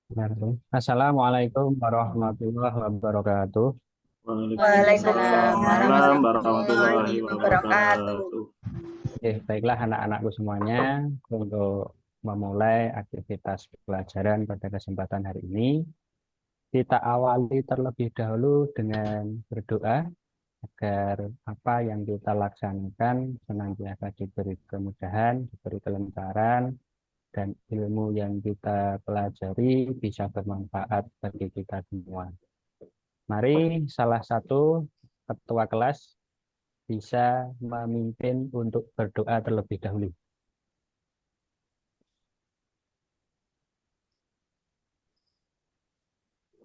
Assalamualaikum warahmatullahi wabarakatuh. Waalaikumsalam Waalaikumsalam warahmatullahi warahmatullahi wabarakatuh. wabarakatuh. Baiklah anak-anakku semuanya, untuk memulai aktivitas pelajaran pada kesempatan hari ini, kita awali terlebih dahulu dengan berdoa agar apa yang kita laksanakan senantiasa diberi kemudahan, diberi kelancaran, dan ilmu yang kita pelajari bisa bermanfaat bagi kita semua. Mari salah satu ketua kelas bisa memimpin untuk berdoa terlebih dahulu.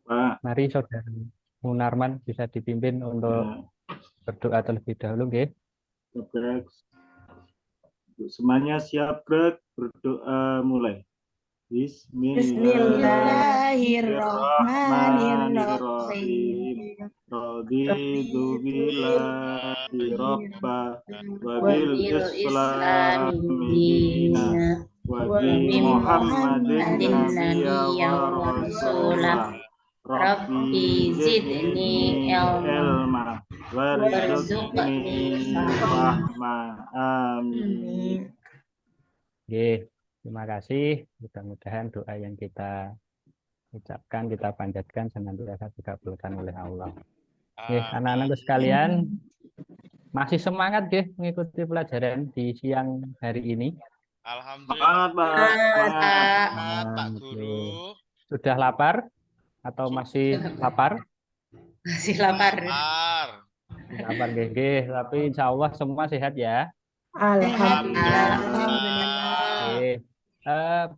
Pak, Mari Saudara Munarman bisa dipimpin untuk ya, berdoa terlebih dahulu, nggih. geprek. Semuanya siap, Greg? Berdoa mulai. Bismillahirrahmanirrahim. Bismillahirrahmanirrahim. Raditu billahi robba wa bil Wabil Islami islami dina dina wa wa bi bi Muhammadin Muhammadin nabiyya nabiyya wa wa rasulah. rasulah. Rabbi Rabbi zidni zidni ilma ilma warzuqni warzuqni fahma. fahma. Amin. Nggih, terima kasih. Mudah-mudahan doa yang kita ucapkan, kita panjatkan senantiasa dikabulkan oleh Allah. Nggih, anak-anakku sekalian, masih semangat nggih mengikuti pelajaran di siang hari ini? Semangat, Pak. Semangat. Pak. Pak Oke. Guru. Sudah lapar atau masih lapar? Masih lapar. Lapar. Lapar nggih, nggih. Tapi insya Allah semua sehat ya. Alhamdulillah. Oke.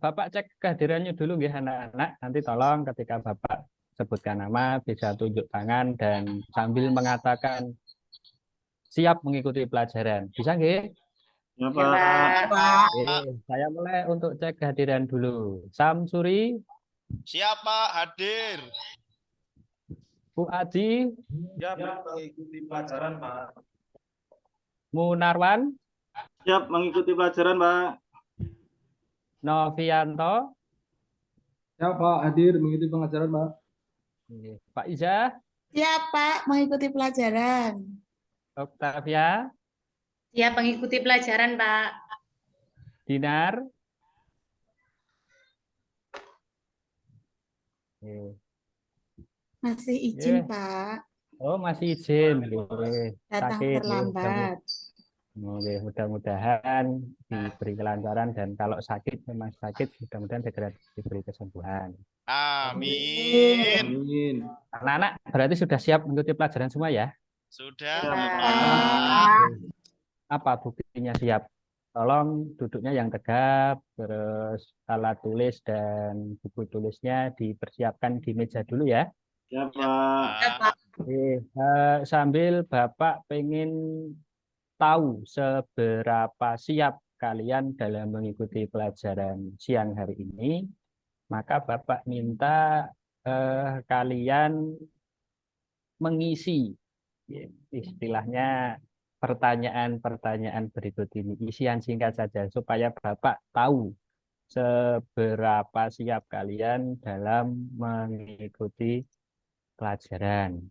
Bapak cek kehadirannya dulu nggih anak-anak. Nanti tolong ketika Bapak sebutkan nama bisa tunjuk tangan dan sambil mengatakan siap mengikuti pelajaran. Bisa nggih? Ya, Ya, Pak. Pak. Oke, saya mulai untuk cek kehadiran dulu. Samsuri, Siapa hadir? Bu Aji, Siap mengikuti pelajaran, Pak. Munarwan, Siap mengikuti pelajaran, Pak. Novianto, Siap, Pak. Hadir mengikuti pengajaran, Pak. Pak Iza, Siap, Pak, mengikuti pelajaran. Octavia, Siap mengikuti pelajaran, Pak. Dinar. Oke. Masih izin, Oke. Pak. Oh, masih izin. Oke. Datang Sakit. terlambat. Oke, mudah-mudahan diberi kelancaran dan kalau sakit memang sakit, mudah-mudahan segera diberi kesembuhan. Amin. Amin. Anak-anak berarti sudah siap mengikuti pelajaran semua ya? Sudah, Siap, Bapak. Apa buktinya siap? Tolong duduknya yang tegap, terus alat tulis dan buku tulisnya dipersiapkan di meja dulu ya. Siap, Pak. Oke, sambil Bapak pengen tahu seberapa siap kalian dalam mengikuti pelajaran siang hari ini, maka Bapak minta kalian mengisi istilahnya pertanyaan-pertanyaan berikut ini, isian singkat saja supaya Bapak tahu seberapa siap kalian dalam mengikuti pelajaran.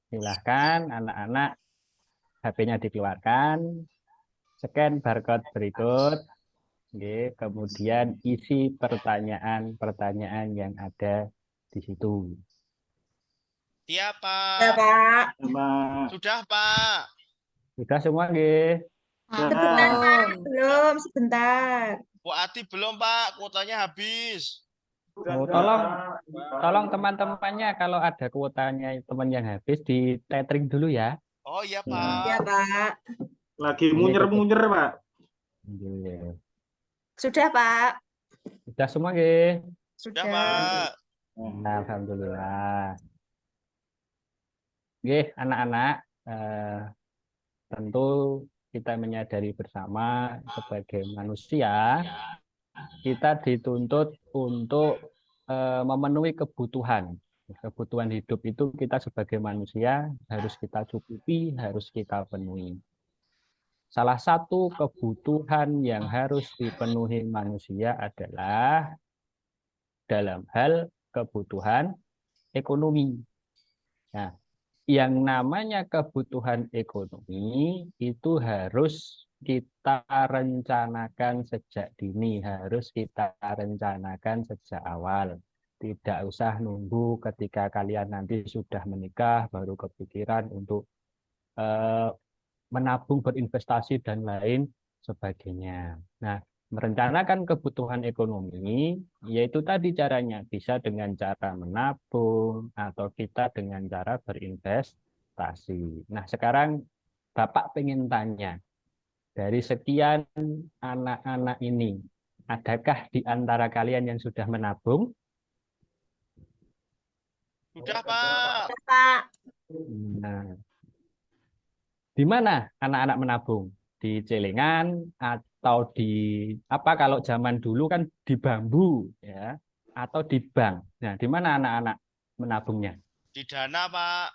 Silahkan anak-anak HP-nya dikeluarkan, scan barcode berikut, kemudian isi pertanyaan-pertanyaan yang ada di situ. Siap, Ya, Pak. Pak. Siap, Pak. Sudah, Pak. Sudah semua, nggih? Sebentar, Pak. Belum, sebentar. Bu Ati belum, Pak. Kuotanya habis. Oh, tolong teman-temannya kalau ada kuotanya teman yang habis di tethering dulu ya. Oh iya, Ya, Pak. Pak. Lagi munyer-munyer, Pak. Nggih. Sudah, Pak. Sudah semua, nggih? Sudah, Pak. Alhamdulillah. Nggih, anak-anak, tentu kita menyadari bersama sebagai manusia, kita dituntut untuk memenuhi kebutuhan Kebutuhan hidup itu kita sebagai manusia harus kita cukupi, harus kita penuhi. Salah satu kebutuhan yang harus dipenuhi manusia adalah dalam hal kebutuhan ekonomi. Nah, yang namanya kebutuhan ekonomi itu harus kita rencanakan sejak dini, harus kita rencanakan sejak awal. Tidak usah nunggu ketika kalian nanti sudah menikah baru kepikiran untuk menabung, berinvestasi, dan lain sebagainya. Nah, merencanakan kebutuhan ekonomi, yaitu tadi caranya, bisa dengan cara menabung, atau kita dengan cara berinvestasi. Nah, sekarang Bapak pengen tanya, dari sekian anak-anak ini, adakah di antara kalian yang sudah menabung? Sudah, Pak. Pak. Nah, di mana anak-anak menabung? Di celengan atau di apa, kalau zaman dulu kan di bambu ya, atau di bank. Nah, di mana anak-anak menabungnya? Di Dana, Pak.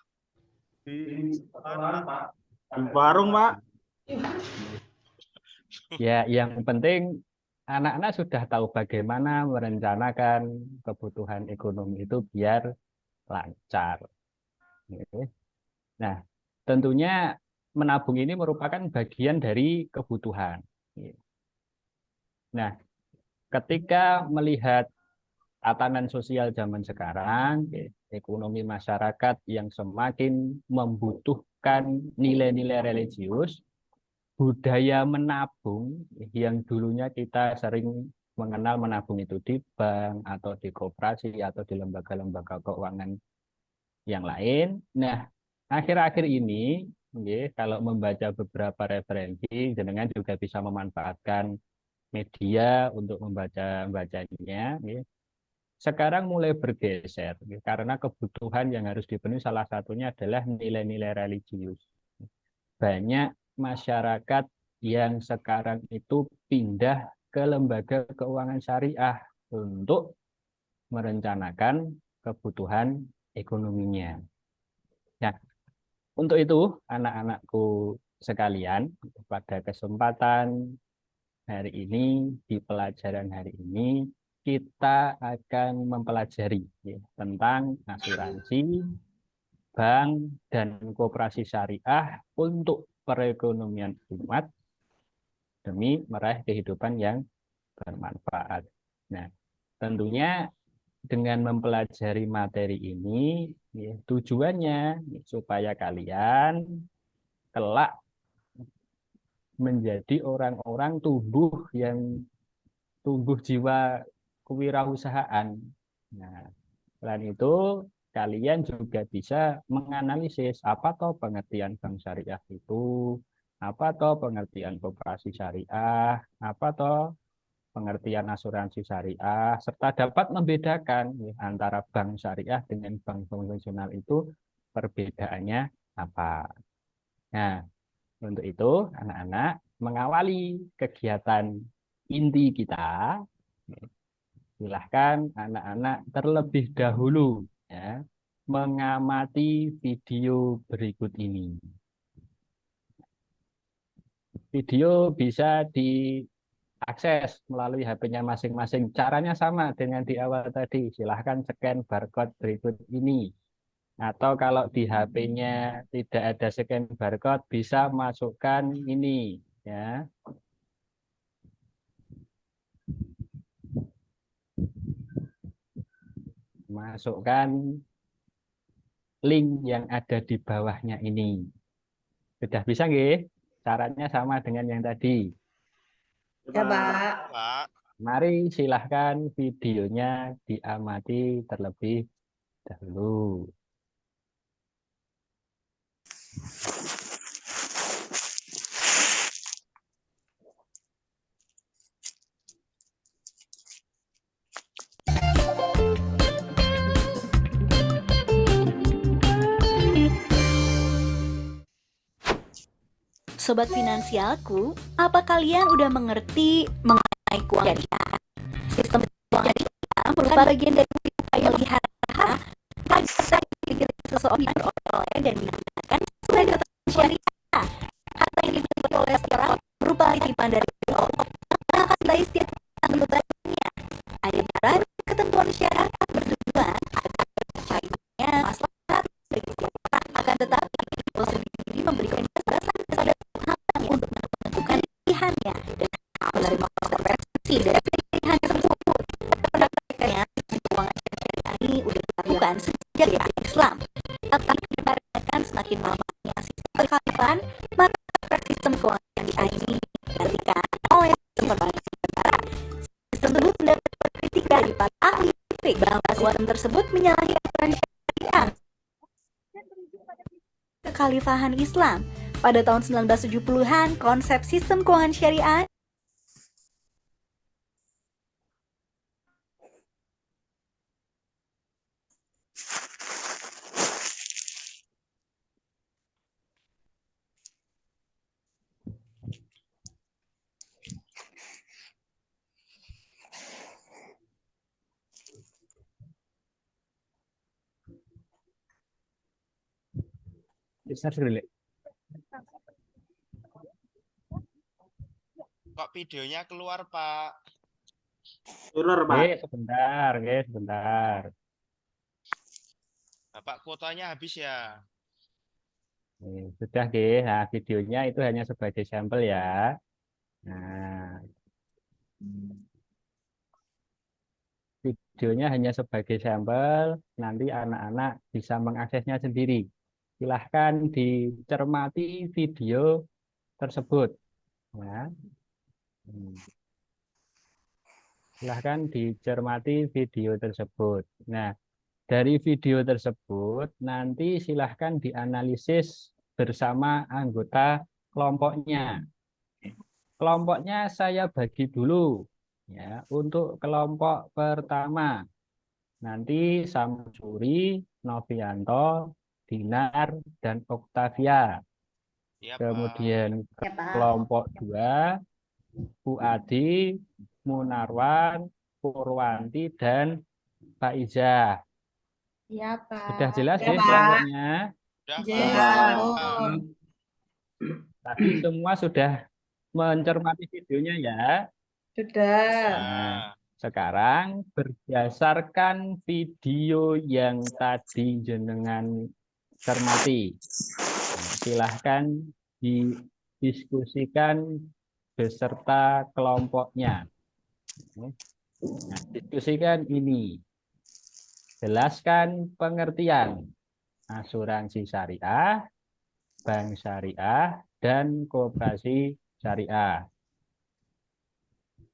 Di warung, Pak. Ya, yang penting anak-anak sudah tahu bagaimana merencanakan kebutuhan ekonomi itu biar lancar. Nah, tentunya menabung ini merupakan bagian dari kebutuhan. Nah, ketika melihat tatanan sosial zaman sekarang, ekonomi masyarakat yang semakin membutuhkan nilai-nilai religius, budaya menabung yang dulunya kita sering mengenal menabung itu di bank atau di koperasi atau di lembaga-lembaga keuangan yang lain. Nah, akhir-akhir ini, kalau membaca beberapa referensi, jenengan juga bisa memanfaatkan media untuk membacanya. Sekarang mulai bergeser, karena kebutuhan yang harus dipenuhi salah satunya adalah nilai-nilai religius. Banyak masyarakat yang sekarang itu pindah ke lembaga keuangan syariah untuk merencanakan kebutuhan ekonominya. Nah, untuk itu anak-anakku sekalian, pada kesempatan hari ini, di pelajaran hari ini, kita akan mempelajari tentang asuransi, bank, dan koperasi syariah untuk perekonomian umat demi meraih kehidupan yang bermanfaat. Nah, tentunya dengan mempelajari materi ini, tujuannya supaya kalian kelak menjadi orang-orang tumbuh jiwa kewirausahaan. Nah, selain itu, kalian juga bisa menganalisis apa toh pengertian bank syariah itu, apa toh pengertian koperasi syariah, apa toh pengertian asuransi syariah, serta dapat membedakan antara bank syariah dengan bank konvensional itu perbedaannya apa. Nah, untuk itu anak-anak mengawali kegiatan inti kita, silahkan anak-anak terlebih dahulu mengamati video berikut ini. Video bisa diakses melalui HP-nya masing-masing. Caranya sama dengan di awal tadi. Silahkan scan barcode berikut ini. Atau kalau di HP-nya tidak ada scan barcode, bisa masukkan ini. Ya. Masukkan link yang ada di bawahnya ini. Sudah bisa nggih? Caranya sama dengan yang tadi. Ya, Pak. Pak. Mari silahkan videonya diamati terlebih dahulu. Sobat Finansialku, apa kalian udah mengerti mengenai keuangan syariah? Sistem keuangan syariah merupakan bagian dari upaya melihat kutipan dari kelompok akan baik setiap anggotanya. Ada ketentuan syarat bertujuan agar tercapainya maslahat bagi setiap orang. Akan tetapi Bible sendiri memberikan batasan kepada Tuhan untuk menentukan pilihannya dan menerima konsekuensi dari pilihan tersebut. Prakteknya keuangan syariah ini sudah dilakukan sejak era Islam. Tetapi dikarenakan semakin lamanya sistem kekhalifahan, maka sistem keuangan syariah ini digantikan oleh sistem perbankan negara. Sistem tersebut mendapat kritik dari para ahli fikih bahwa sistem tersebut menyalahi aturan syariah kekhalifahan Islam. Pada tahun 1970-an, konsep sistem keuangan syariah Bisa dulu. Kok videonya keluar, Pak? Error, Oke, Pak. sebentar, oke, sebentar. Bapak kuotanya habis ya? Sudah, oke. Nah, videonya itu hanya sebagai sampel ya. Nah, videonya hanya sebagai sampel, nanti anak-anak bisa mengaksesnya sendiri. Silahkan dicermati video tersebut. Ya. Silahkan dicermati video tersebut. Nah, dari video tersebut nanti silahkan dianalisis bersama anggota kelompoknya. Kelompoknya saya bagi dulu. Ya, untuk kelompok pertama, nanti Samsuri, Novianto, Dinar, dan Oktavia. Iya, Pak. Kemudian Ya, Pak. kelompok 2, Bu Adi, Munarwan, Purwanti, dan Pak Iza. Ya, Pak. Sudah jelas Ya, ya Pak. kelompoknya? Udah, Yes, Pak. Pak. Tadi semua sudah mencermati videonya ya. Sudah. Nah, sekarang berdasarkan video yang tadi jenengan cermati, silahkan didiskusikan beserta kelompoknya. Nah, diskusikan ini. Jelaskan pengertian asuransi syariah, bank syariah, dan koperasi syariah.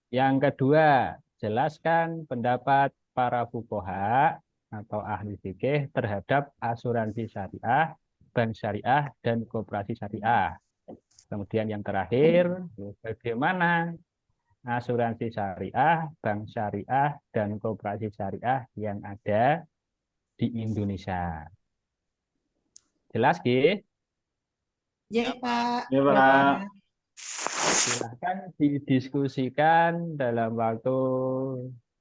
Yang kedua, jelaskan pendapat para fuqaha atau ahli fikih terhadap asuransi syariah, bank syariah, dan koperasi syariah. Kemudian yang terakhir, bagaimana asuransi syariah, bank syariah, dan koperasi syariah yang ada di Indonesia. Jelas, Ki? Ya, Pak. Ya, Pak. Silahkan didiskusikan dalam waktu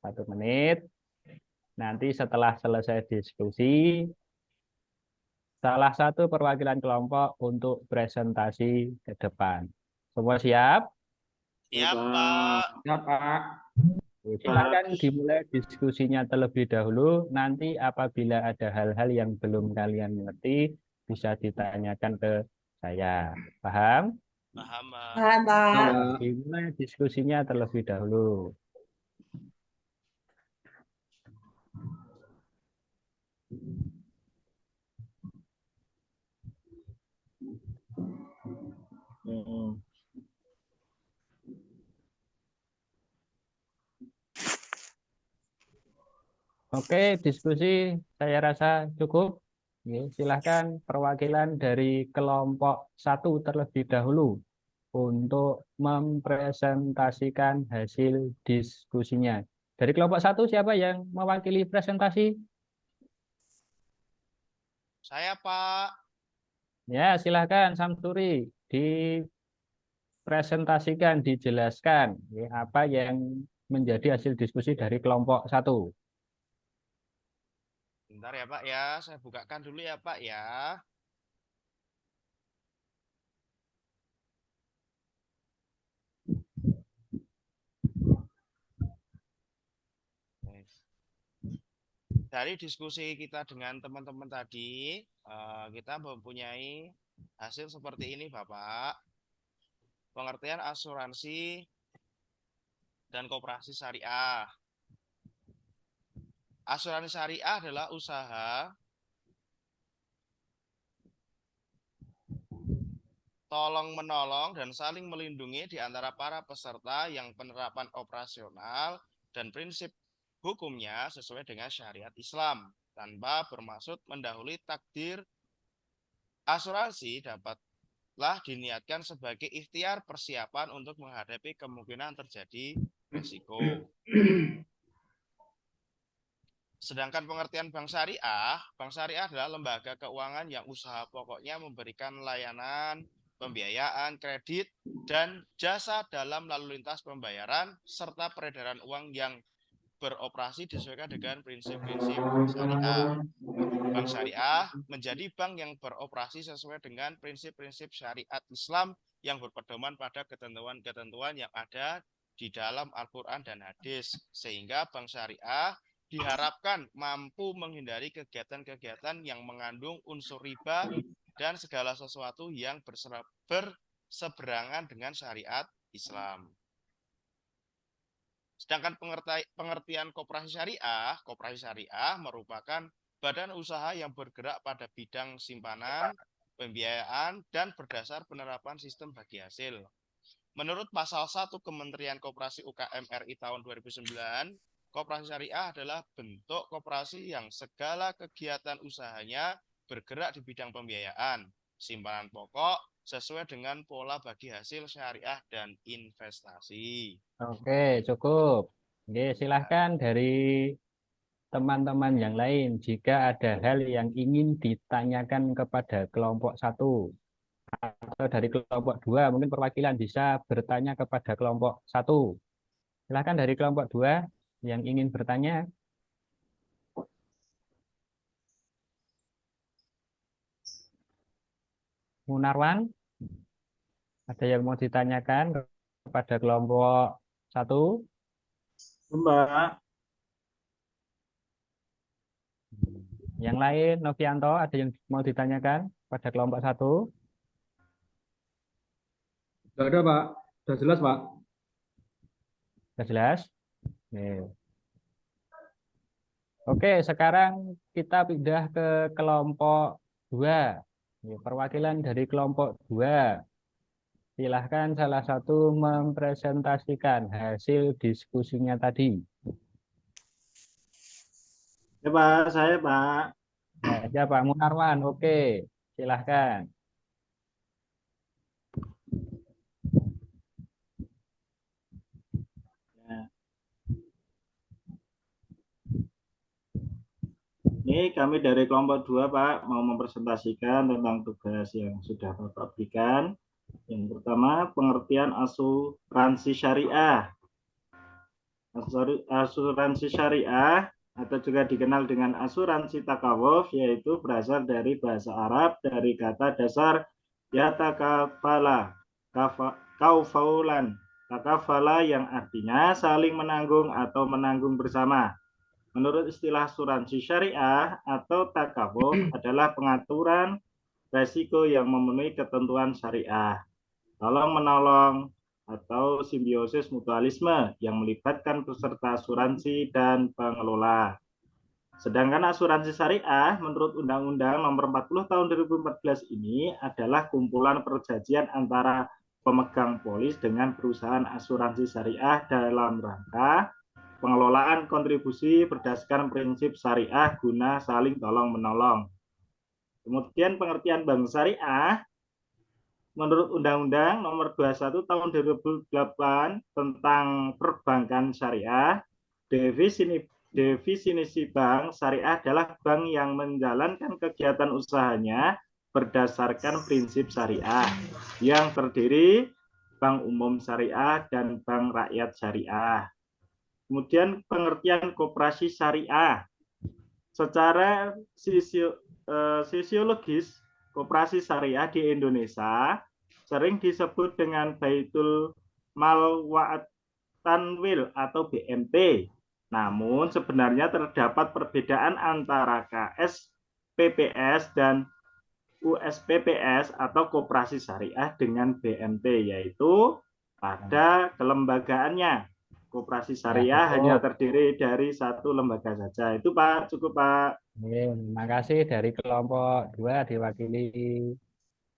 1 menit. Nanti setelah selesai diskusi, salah satu perwakilan kelompok untuk presentasi ke depan. Semua siap? Iya, Pak. Ya, Pak. Silakan dimulai diskusinya terlebih dahulu. Nanti apabila ada hal-hal yang belum kalian mengerti, bisa ditanyakan ke saya. Paham? Paham, Pak. Paham, Pak. Dimulai diskusinya terlebih dahulu. Oke, diskusi saya rasa cukup. Oke, silahkan perwakilan dari kelompok 1 terlebih dahulu untuk mempresentasikan hasil diskusinya. Dari kelompok 1 siapa yang mewakili presentasi? Saya, Pak. Ya, silahkan Samsuri dipresentasikan, dijelaskan ya, apa yang menjadi hasil diskusi dari kelompok 1. Bentar ya, Pak ya. Saya bukakan dulu ya, Pak ya. dari diskusi kita dengan teman-teman tadi, kita mempunyai hasil seperti ini, Bapak. Pengertian asuransi dan koperasi syariah. Asuransi syariah adalah usaha tolong-menolong dan saling melindungi di antara para peserta yang penerapan operasional dan prinsip hukumnya sesuai dengan syariat Islam, tanpa bermaksud mendahului takdir. Asuransi dapatlah diniatkan sebagai ikhtiar persiapan untuk menghadapi kemungkinan terjadi risiko. Sedangkan pengertian bank syariah adalah lembaga keuangan yang usaha pokoknya memberikan layanan pembiayaan, kredit, dan jasa dalam lalu lintas pembayaran, serta peredaran uang yang beroperasi disesuaikan dengan prinsip-prinsip syariah. Bank syariah menjadi bank yang beroperasi sesuai dengan prinsip-prinsip syariat Islam yang berpedoman pada ketentuan-ketentuan yang ada di dalam Al-Quran dan hadis, sehingga bank syariah diharapkan mampu menghindari kegiatan-kegiatan yang mengandung unsur riba dan segala sesuatu yang berseberangan dengan syariat Islam. Sedangkan pengertian koperasi syariah merupakan badan usaha yang bergerak pada bidang simpanan, pembiayaan, dan berdasar penerapan sistem bagi hasil. Menurut pasal 1 Kementerian Koperasi UKM RI tahun 2009, koperasi syariah adalah bentuk koperasi yang segala kegiatan usahanya bergerak di bidang pembiayaan, simpanan pokok, sesuai dengan pola bagi hasil syariah dan investasi. Oke, cukup. Oke, silahkan dari teman-teman yang lain jika ada hal yang ingin ditanyakan kepada kelompok 1 atau dari kelompok 2, mungkin perwakilan bisa bertanya kepada kelompok 1. Silahkan dari kelompok 2 yang ingin bertanya. Munarwan, ada yang mau ditanyakan kepada kelompok 1? Mbak. Yang lain, Novianto, ada yang mau ditanyakan pada kelompok 1? Tidak ada, Pak. Sudah jelas, Pak. Sudah jelas? Oke, sekarang kita pindah ke kelompok 2. Perwakilan dari kelompok 2. Silahkan salah satu mempresentasikan hasil diskusinya tadi. Ya Pak, saya Pak. Ya, Pak Munarwan, oke. Silahkan. Ini kami dari kelompok 2 Pak, mau mempresentasikan tentang tugas yang sudah Bapak berikan. Yang pertama, pengertian asuransi syariah. Asuransi syariah atau juga dikenal dengan asuransi takawuf, yaitu berasal dari bahasa Arab dari kata dasar yatakafala, kaufaulan, takafala yang artinya saling menanggung atau menanggung bersama. Menurut istilah asuransi syariah atau takawuf adalah pengaturan resiko yang memenuhi ketentuan syariah, tolong-menolong, atau simbiosis mutualisme yang melibatkan peserta asuransi dan pengelola. Sedangkan asuransi syariah menurut Undang-Undang Nomor 40 Tahun 2014 ini adalah kumpulan perjanjian antara pemegang polis dengan perusahaan asuransi syariah dalam rangka pengelolaan kontribusi berdasarkan prinsip syariah guna saling tolong-menolong. Kemudian pengertian bank syariah menurut Undang-Undang Nomor 21 Tahun 2008 tentang perbankan syariah, definisi bank syariah adalah bank yang menjalankan kegiatan usahanya berdasarkan prinsip syariah yang terdiri bank umum syariah dan bank rakyat syariah. Kemudian pengertian koperasi syariah. Secara sosiologis, koperasi syariah di Indonesia sering disebut dengan Baitul Mal wa Tanwil atau BMT. Namun sebenarnya terdapat perbedaan antara KS PPS dan USPPS atau Koperasi Syariah dengan BMT, yaitu pada kelembagaannya. Koperasi Ya, Syariah hanya cukup. terdiri dari satu lembaga saja. Itu Pak, cukup Pak. Terima kasih dari kelompok 2 diwakili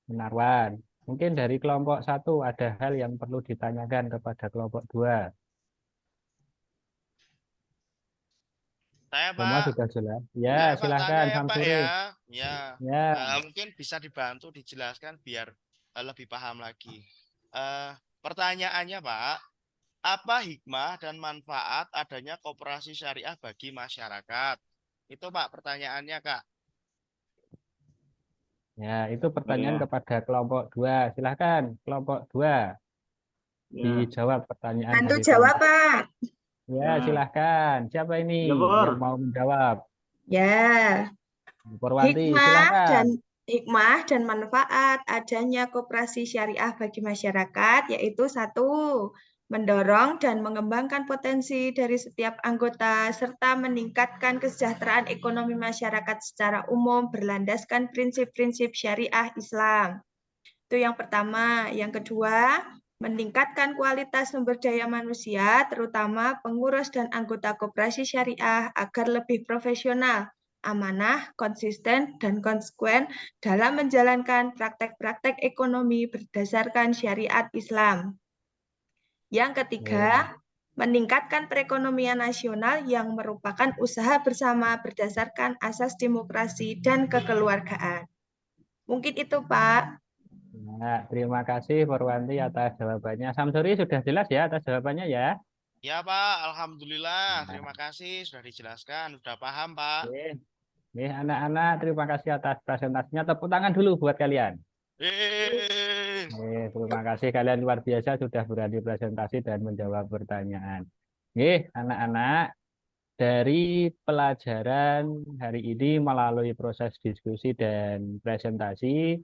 Munarwan. Mungkin dari kelompok 1 ada hal yang perlu ditanyakan kepada kelompok 2. Saya Semua Pak, sudah jelas. Ya, boleh Pak tanya silahkan ya Pak Samsuri. ya. Ya, Ya, mungkin bisa dibantu dijelaskan biar lebih paham lagi. Pertanyaannya Pak, apa hikmah dan manfaat adanya koperasi syariah bagi masyarakat? Itu Pak pertanyaannya Kak. ya itu pertanyaan Ya, kepada kelompok 2. Silahkan kelompok 2 ya, dijawab pertanyaan Bantu dari jawab, kelompok. Pak. Ya, ya. silahkan. Siapa ini Ya, yang Pur. mau menjawab? Ya, Purwanti, hikmah silahkan. dan manfaat adanya koperasi syariah bagi masyarakat yaitu satu, mendorong dan mengembangkan potensi dari setiap anggota serta meningkatkan kesejahteraan ekonomi masyarakat secara umum berlandaskan prinsip-prinsip syariah Islam. Itu yang pertama. Yang kedua, meningkatkan kualitas sumber daya manusia, terutama pengurus dan anggota koperasi syariah agar lebih profesional, amanah, konsisten, dan konsekuen dalam menjalankan praktek-praktek ekonomi berdasarkan syariat Islam. Yang ketiga, Ya, meningkatkan perekonomian nasional yang merupakan usaha bersama berdasarkan asas demokrasi dan kekeluargaan. Mungkin itu, Pak. ya, terima kasih Purwanti atas jawabannya. Samsuri sudah jelas ya atas jawabannya ya. Ya Pak, Alhamdulillah. Nah, Terima kasih sudah dijelaskan. Sudah paham Pak. oke. Anak-anak, terima kasih atas presentasinya. Tepuk tangan dulu buat kalian. Yeay. Terima kasih kalian luar biasa sudah berani presentasi dan menjawab pertanyaan. Anak-anak, dari pelajaran hari ini melalui proses diskusi dan presentasi,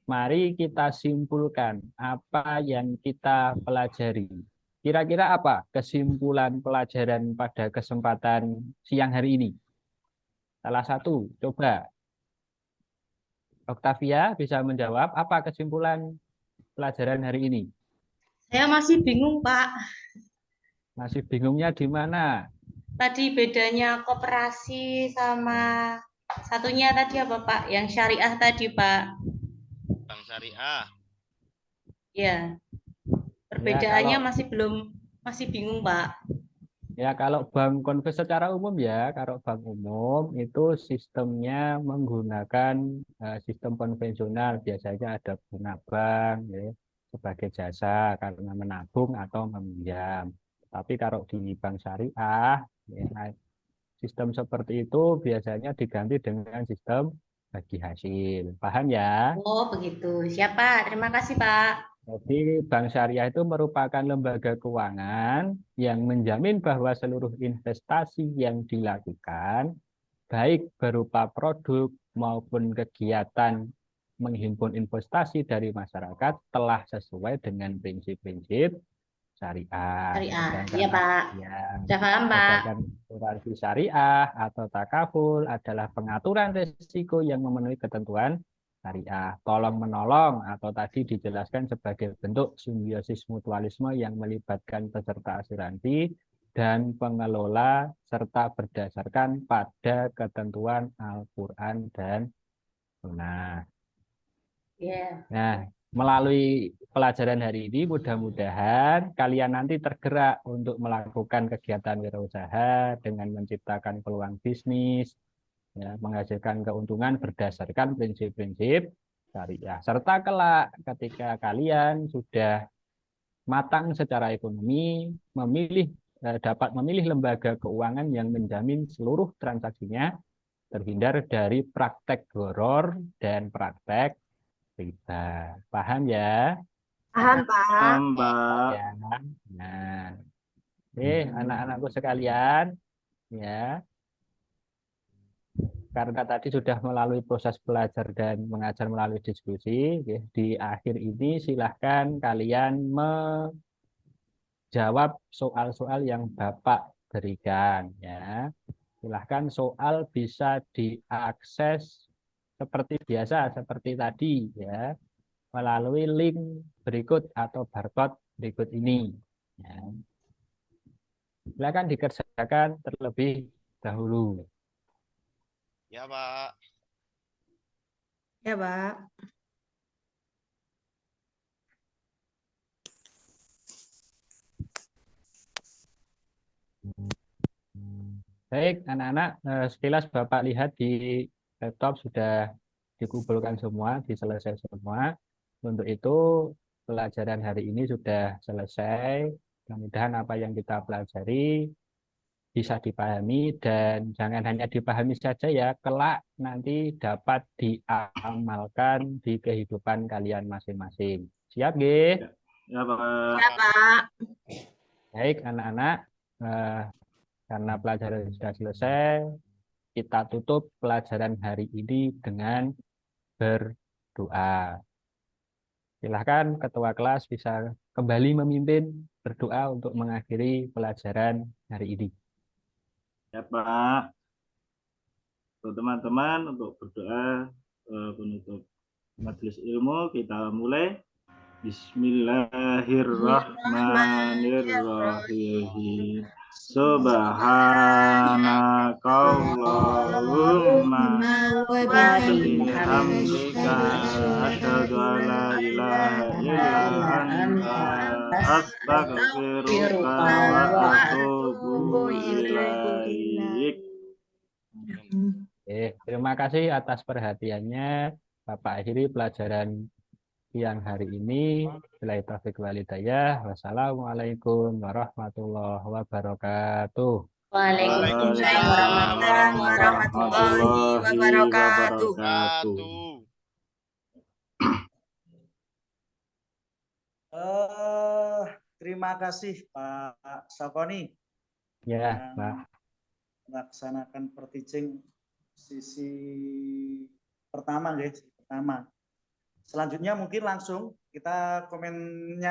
mari kita simpulkan apa yang kita pelajari. Kira-kira apa kesimpulan pelajaran pada kesempatan siang hari ini? Salah satu, coba Octavia bisa menjawab apa kesimpulan pelajaran hari ini? Saya masih bingung, Pak. Masih bingungnya di mana? Tadi bedanya koperasi sama satunya tadi apa, Pak? Yang syariah tadi, Pak. Bank Syariah. Ya, Ya, perbedaannya kalau masih bingung, Pak. Ya, kalau bank konvensional secara umum ya, kalau bank umum itu sistemnya menggunakan sistem konvensional, biasanya ada bunga bank ya, sebagai jasa karena menabung atau meminjam. Tapi kalau di bank syariah, ya, sistem seperti itu biasanya diganti dengan sistem bagi hasil. Paham ya? Oh, begitu. Siapa? Terima kasih, Pak. Jadi bank syariah itu merupakan lembaga keuangan yang menjamin bahwa seluruh investasi yang dilakukan, baik berupa produk maupun kegiatan menghimpun investasi dari masyarakat, telah sesuai dengan prinsip-prinsip syariah. Syariah. Iya, Sedangkan Pak. ya, Sudah paham, Pak. asuransi syariah atau takaful adalah pengaturan risiko yang memenuhi ketentuan syariah. Tolong menolong atau tadi dijelaskan sebagai bentuk simbiosis mutualisme yang melibatkan peserta asuransi dan pengelola serta berdasarkan pada ketentuan Al-Quran dan Sunnah. Ya. Nah, melalui pelajaran hari ini mudah-mudahan kalian nanti tergerak untuk melakukan kegiatan wirausaha dengan menciptakan peluang bisnis, ya, menghasilkan keuntungan berdasarkan prinsip-prinsip syariah. Serta kelak ketika kalian sudah matang secara ekonomi, dapat memilih lembaga keuangan yang menjamin seluruh transaksinya terhindar dari praktek goror dan praktek riba. Paham ya? Paham, Pak. Mbak. Ya. Nah, anak-anakku sekalian, ya, karena tadi sudah melalui proses belajar dan mengajar melalui diskusi, ya, di akhir ini silahkan kalian menjawab soal-soal yang Bapak berikan ya. Silahkan soal bisa diakses seperti biasa, seperti tadi ya, melalui link berikut atau barcode berikut ini. Ya. Silakan dikerjakan terlebih dahulu. Ya, Pak. Ya, Pak. Baik, anak-anak, sekilas Bapak lihat di laptop sudah dikumpulkan semua, diselesaikan semua. Untuk itu, pelajaran hari ini sudah selesai. Mudah-mudahan apa yang kita pelajari bisa dipahami dan jangan hanya dipahami saja ya, kelak nanti dapat diamalkan di kehidupan kalian masing-masing. Siap, G? Ya, Pak. Ya, Pak. Baik, anak-anak, karena pelajaran sudah selesai, kita tutup pelajaran hari ini dengan berdoa. Silahkan Ketua kelas bisa kembali memimpin berdoa untuk mengakhiri pelajaran hari ini. Ya, Pak. Untuk teman-teman, untuk berdoa penutup majelis ilmu, kita mulai. Bismillahirrahmanirrahim. Subhanakallahumma wa bihamdika asyhadu an la ilaha illa anta astaghfiruka wa atubu ilaik. Terima kasih atas perhatiannya. Bapak akhiri pelajaran siang hari ini. Billahi taufiq wal hidayah. Wassalamualaikum warahmatullahi wabarakatuh. Waalaikumsalam warahmatullahi wabarakatuh. Terima kasih Pak Sakoni Ya, yang Pak. melaksanakan per-teaching sisi pertama, guys. Selanjutnya mungkin langsung kita komennya